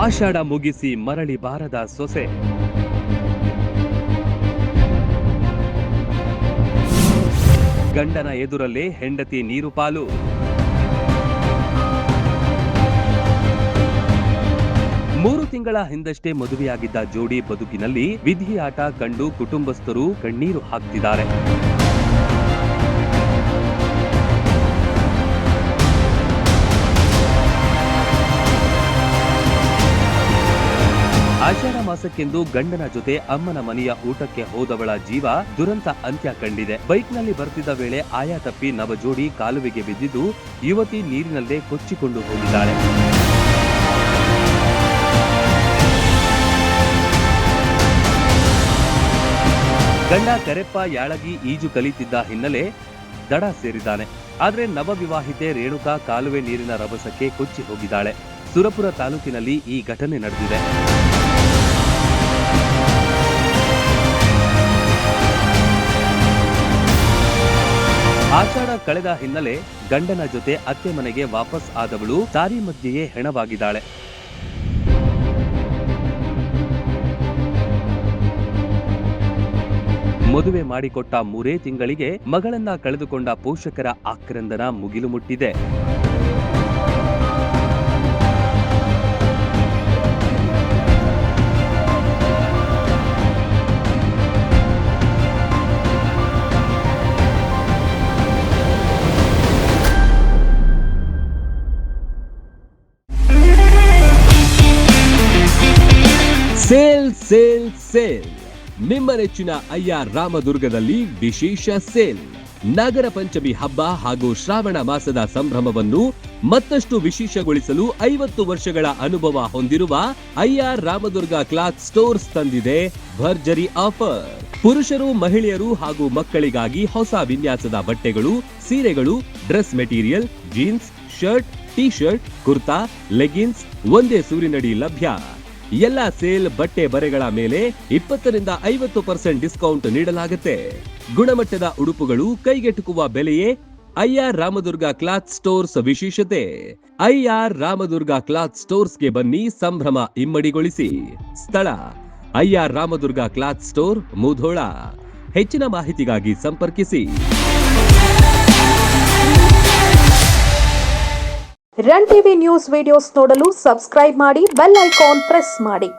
ಆಷಾಢ ಮುಗಿಸಿ ಮರಳಿ ಬಾರದ ಸೊಸೆ, ಗಂಡನ ಎದುರಲ್ಲೇ ಹೆಂಡತಿ ನೀರು ಪಾಲು. ಮೂರು ತಿಂಗಳ ಹಿಂದಷ್ಟೇ ಮದುವೆಯಾಗಿದ್ದ ಜೋಡಿ ಬದುಕಿನಲ್ಲಿ ವಿಧಿಯಾಟ ಕಂಡು ಕುಟುಂಬಸ್ಥರು ಕಣ್ಣೀರು ಹಾಕ್ತಿದ್ದಾರೆ. ಆಷಾಢ ಮಾಸಕ್ಕೆಂದು ಗಂಡನ ಜೊತೆ ಅಮ್ಮನ ಮನೆಯ ಊಟಕ್ಕೆ ಹೋದವಳ ಜೀವ ದುರಂತ ಅಂತ್ಯ ಕಂಡಿದೆ. ಬೈಕ್ನಲ್ಲಿ ಬರ್ತಿದ್ದ ವೇಳೆ ಆಯಾ ತಪ್ಪಿ ನವಜೋಡಿ ಕಾಲುವೆಗೆ ಬಿದ್ದಿದ್ದು ಯುವತಿ ನೀರಿನಲ್ಲೇ ಕೊಚ್ಚಿಕೊಂಡು ಹೋಗಿದ್ದಾಳೆ. ಗಂಡ ಕರೆಪ್ಪ ಯಾಳಗಿ ಈಜು ಕಲಿತಿದ್ದ ಹಿನ್ನೆಲೆ ದಡ ಸೇರಿದ್ದಾನೆ. ಆದ್ರೆ ನವವಿವಾಹಿತೆ ರೇಣುಕಾ ಕಾಲುವೆ ನೀರಿನ ರಭಸಕ್ಕೆ ಕೊಚ್ಚಿ ಹೋಗಿದ್ದಾಳೆ. ಸುರಪುರ ತಾಲೂಕಿನಲ್ಲಿ ಈ ಘಟನೆ ನಡೆದಿದೆ. ಆಷಾಢ ಕಳೆದ ಹಿನ್ನೆಲೆ ಗಂಡನ ಜೊತೆ ಅತ್ತೆ ಮನೆಗೆ ವಾಪಸ್ ಆದವಳು ದಾರಿ ಮಧ್ಯೆಯೇ ಹೆಣವಾಗಿದ್ದಾಳೆ. ಮದುವೆ ಮಾಡಿಕೊಟ್ಟ 3 ತಿಂಗಳಿಗೆ ಮಗಳನ್ನ ಕಳೆದುಕೊಂಡ ಪೋಷಕರ ಆಕ್ರಂದನ ಮುಗಿಲು ಮುಟ್ಟಿದೆ. ಸೇಲ್ ಸೇಲ್ ಸೇಲ್ ನಿಮ್ಮ ನೆಚ್ಚಿನ ಅಯ್ಯಾರ್ ರಾಮದುರ್ಗದಲ್ಲಿ ವಿಶೇಷ ಸೇಲ್. ನಾಗರ ಪಂಚಮಿ ಹಬ್ಬ ಹಾಗೂ ಶ್ರಾವಣ ಮಾಸದ ಸಂಭ್ರಮವನ್ನು ಮತ್ತಷ್ಟು ವಿಶೇಷಗೊಳಿಸಲು 50 ವರ್ಷಗಳ ಅನುಭವ ಹೊಂದಿರುವ ಅಯ್ಯಾರ್ ರಾಮದುರ್ಗ ಕ್ಲಾತ್ ಸ್ಟೋರ್ಸ್ ತಂದಿದೆ ಭರ್ಜರಿ ಆಫರ್. ಪುರುಷರು, ಮಹಿಳೆಯರು ಹಾಗೂ ಮಕ್ಕಳಿಗಾಗಿ ಹೊಸ ವಿನ್ಯಾಸದ ಬಟ್ಟೆಗಳು, ಸೀರೆಗಳು, dress material, jeans, shirt, T shirt, kurta, leggings ಒಂದೇ ಸೂರಿನಡಿ ಲಭ್ಯ. ಎಲ್ಲ ಸೇಲ್ ಬಟ್ಟೆ ಬರೆಗಳ ಮೇಲೆ 20ರಿಂದ 50% ಡಿಸ್ಕೌಂಟ್ ನೀಡಲಾಗುತ್ತೆ. ಗುಣಮಟ್ಟದ ಉಡುಪುಗಳು ಕೈಗೆಟುಕುವ ಬೆಲೆಯೇ ಅಯ್ಯಾರ್ ರಾಮದುರ್ಗ ಕ್ಲಾತ್ ಸ್ಟೋರ್ಸ್ ವಿಶೇಷತೆ. ಅಯ್ಯಾರ್ ರಾಮದುರ್ಗ ಕ್ಲಾತ್ ಸ್ಟೋರ್ಸ್ಗೆ ಬನ್ನಿ, ಸಂಭ್ರಮ ಇಮ್ಮಡಿಗೊಳಿಸಿ. ಸ್ಥಳ ಅಯ್ಯಾರ್ ರಾಮದುರ್ಗ ಕ್ಲಾತ್ ಸ್ಟೋರ್, ಮುಧೋಳ. ಹೆಚ್ಚಿನ ಮಾಹಿತಿಗಾಗಿ ಸಂಪರ್ಕಿಸಿ. ರನ್ ಟಿವಿ ನ್ಯೂಸ್ ವಿಡಿಯೋಸ್ ನೋಡಲು ಸಬ್ಸ್ಕ್ರೈಬ್ ಮಾಡಿ, ಬೆಲ್ ಐಕಾನ್ ಪ್ರೆಸ್ ಮಾಡಿ.